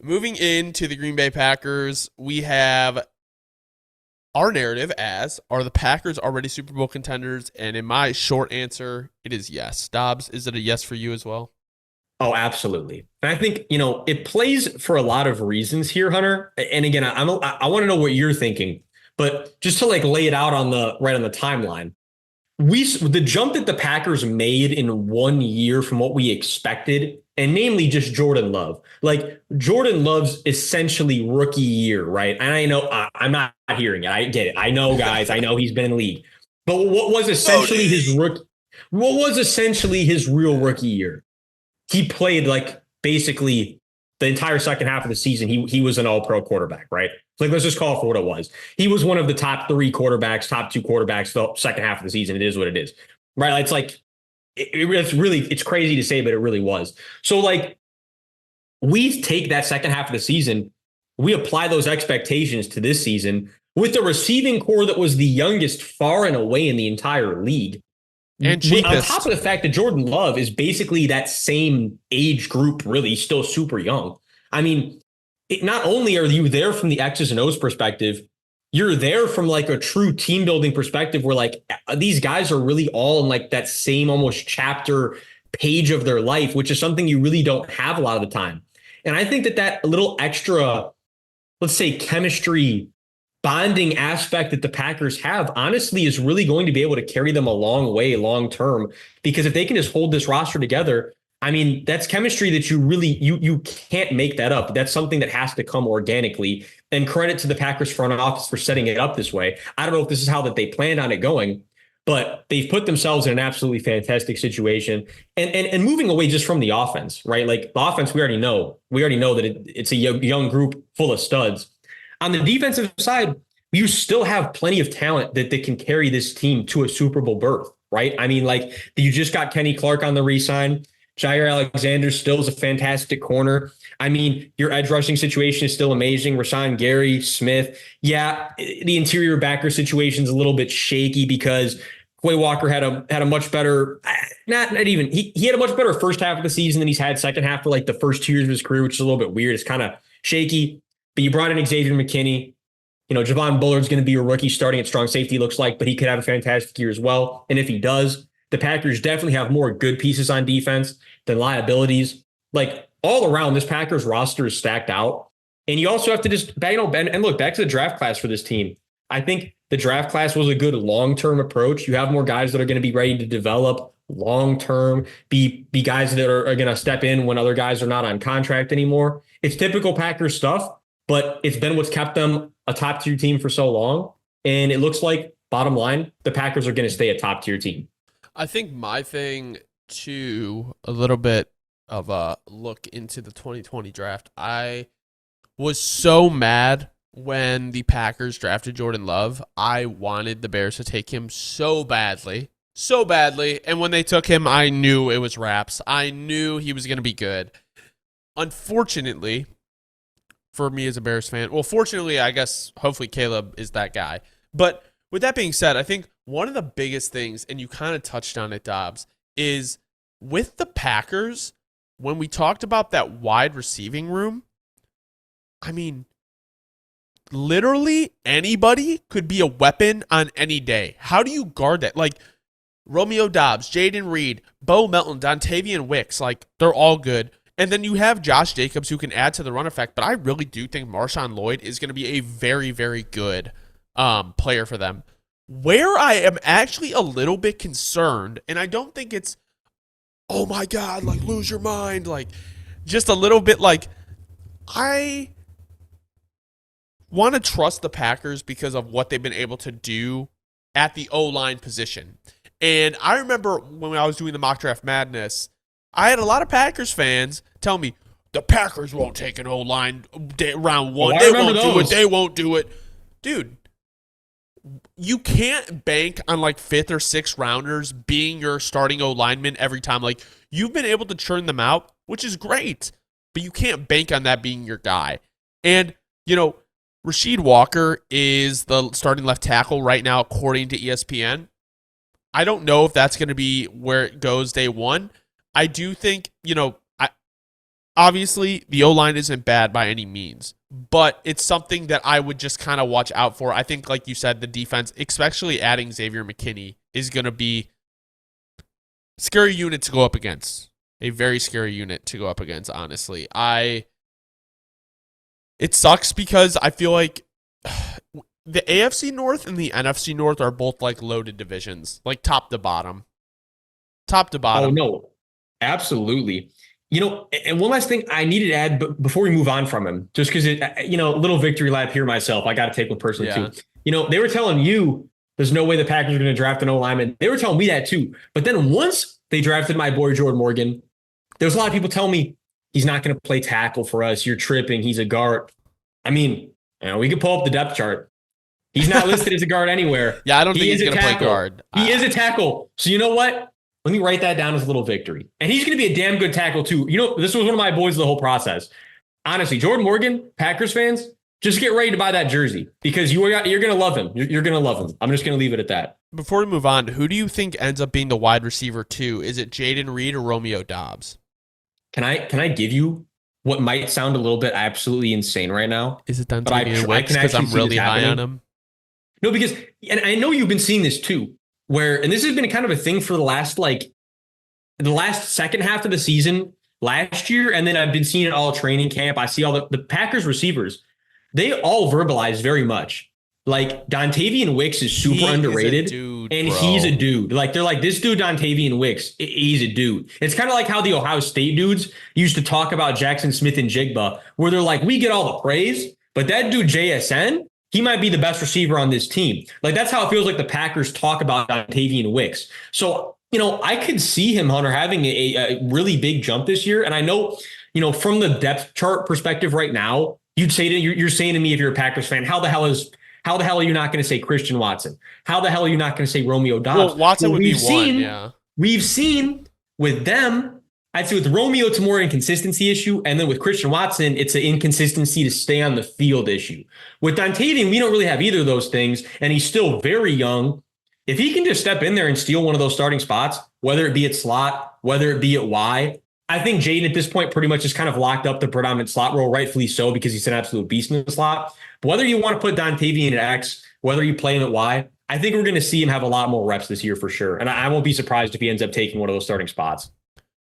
Moving into the Green Bay Packers, we have our narrative as, are the Packers already Super Bowl contenders? And in my short answer, it is yes. Dobbs, is it a yes for you as well? Oh, absolutely. And I think, it plays for a lot of reasons here, Hunter. And again, I want to know what you're thinking, but just to like lay it out on the right on the timeline. The jump that the Packers made in 1 year from what we expected, and namely just Jordan Love. Like Jordan Love's essentially rookie year, right? And I know I'm not hearing it. I get it. I know, guys. I know he's been in the league. But Bodie. what was essentially his real rookie year? He played like basically the entire second half of the season. He was an all-pro quarterback, right? Like, let's just call it for what it was. He was one of the top three quarterbacks, top two quarterbacks the second half of the season. It is what it is, right? It's like it's crazy to say, but it really was. So like we take that second half of the season, we apply those expectations to this season with the receiving core that was the youngest far and away in the entire league. And On top cheapest. of the fact that Jordan Love is basically that same age group, really still super young. I mean, not only are you there from the X's and O's perspective, you're there from like a true team building perspective where like these guys are really all in like that same almost chapter page of their life, which is something you really don't have a lot of the time. And I think that little extra, let's say, chemistry bonding aspect that the Packers have, honestly, is really going to be able to carry them a long way long term. Because if they can just hold this roster together, I mean, that's chemistry that you can't make that up. That's something that has to come organically. And credit to the Packers front office for setting it up this way. I don't know if this is how that they planned on it going, but they've put themselves in an absolutely fantastic situation. And moving away just from the offense, right? Like the offense, we already know. We already know that it's a young group full of studs. On the defensive side, you still have plenty of talent that can carry this team to a Super Bowl berth, right? I mean, like you just got Kenny Clark on the re-sign. Jair Alexander still is a fantastic corner. I mean, your edge rushing situation is still amazing. Rashawn Gary, Smith. Yeah, the interior backer situation is a little bit shaky because Quay Walker had a much better, not even, he had a much better first half of the season than he's had second half for like the first 2 years of his career, which is a little bit weird. It's kind of shaky. But you brought in Xavier McKinney. Javon Bullard's going to be a rookie starting at strong safety, looks like, but he could have a fantastic year as well. And if he does, the Packers definitely have more good pieces on defense than liabilities. Like all around, this Packers roster is stacked out. And you also have to just, and look, back to the draft class for this team. I think the draft class was a good long-term approach. You have more guys that are going to be ready to develop long-term, be guys that are going to step in when other guys are not on contract anymore. It's typical Packers stuff, but it's been what's kept them a top tier team for so long. And it looks like, bottom line, the Packers are going to stay a top tier team. I think my thing, too, a little bit of a look into the 2020 draft. I was so mad when the Packers drafted Jordan Love. I wanted the Bears to take him so badly. So badly. And when they took him, I knew it was wraps. I knew he was going to be good. Unfortunately, for me as a Bears fan. Well, fortunately, I guess hopefully Caleb is that guy. But with that being said, I think one of the biggest things, and you kind of touched on it, Dobbs, is with the Packers, when we talked about that wide receiving room, I mean, literally anybody could be a weapon on any day. How do you guard that? Like Romeo Dobbs, Jaden Reed, Bo Melton, Dontavian Wicks, like they're all good. And then you have Josh Jacobs who can add to the run effect, but I really do think Marshawn Lloyd is going to be a very, very good player for them. Where I am actually a little bit concerned, and I don't think it's, oh my God, like lose your mind, like just a little bit like, I want to trust the Packers because of what they've been able to do at the O-line position. And I remember when I was doing the mock draft madness, I had a lot of Packers fans tell me, the Packers won't take an O-line round one. Oh, I They remember won't do it. those. They won't do it. Dude, you can't bank on like fifth or sixth rounders being your starting O-lineman every time. Like, you've been able to churn them out, which is great, but you can't bank on that being your guy. And, Rasheed Walker is the starting left tackle right now, according to ESPN. I don't know if that's going to be where it goes day one. I do think, obviously the O-line isn't bad by any means, but it's something that I would just kind of watch out for. I think, like you said, the defense, especially adding Xavier McKinney, is going to be scary unit to go up against. A very scary unit to go up against, honestly. It sucks because I feel like the AFC North and the NFC North are both like loaded divisions, like top to bottom. Top to bottom. Oh, no, absolutely. And one last thing I needed to add before we move on from him, just because little victory lap here myself. I got to take one personally too. They were telling you there's no way the Packers are going to draft an O-lineman. They were telling me that too. But then once they drafted my boy Jordan Morgan, there's a lot of people telling me he's not going to play tackle for us. You're tripping. He's a guard. I mean, we could pull up the depth chart. He's not listed as a guard anywhere. Yeah, I don't think he's going to play guard. He is a tackle. So you know what? Let me write that down as a little victory. And he's going to be a damn good tackle too. This was one of my boys the whole process. Honestly, Jordan Morgan, Packers fans, just get ready to buy that jersey because you're going to love him. You're going to love him. I'm just going to leave it at that. Before we move on, who do you think ends up being the wide receiver 2? Is it Jaden Reed or Romeo Doubs? Can I give you what might sound a little bit absolutely insane right now? Is it Dontavian Wicks? Because I'm really high on him. No, because, and I know you've been seeing this too, and this has been kind of a thing for the last second half of the season last year. And then I've been seeing it all training camp. I see all the Packers receivers. They all verbalize very much. Like Dontavian Wicks is super underrated and he's a dude. Like they're like, this dude, Dontavian Wicks, he's a dude. It's kind of like how the Ohio State dudes used to talk about Jackson Smith and Jigba, where they're like, we get all the praise, but that dude JSN, he might be the best receiver on this team. Like that's how it feels like the Packers talk about Dontavian Wicks. So, I could see him, Hunter, having a really big jump this year. And I know, from the depth chart perspective right now, you're saying to me, if you're a Packers fan, how the hell are you not going to say Christian Watson? How the hell are you not going to say Romeo Doubs? Well, Watson would be one, yeah. We've seen with them, I'd say with Romeo, it's more an inconsistency issue. And then with Christian Watson, it's an inconsistency to stay on the field issue. With Dontavian, we don't really have either of those things. And he's still very young. If he can just step in there and steal one of those starting spots, whether it be at slot, whether it be at Y, I think Jaden at this point pretty much just kind of locked up the predominant slot role, rightfully so, because he's an absolute beast in the slot. But whether you want to put Dontavian at X, whether you play him at Y, I think we're going to see him have a lot more reps this year for sure. And I won't be surprised if he ends up taking one of those starting spots.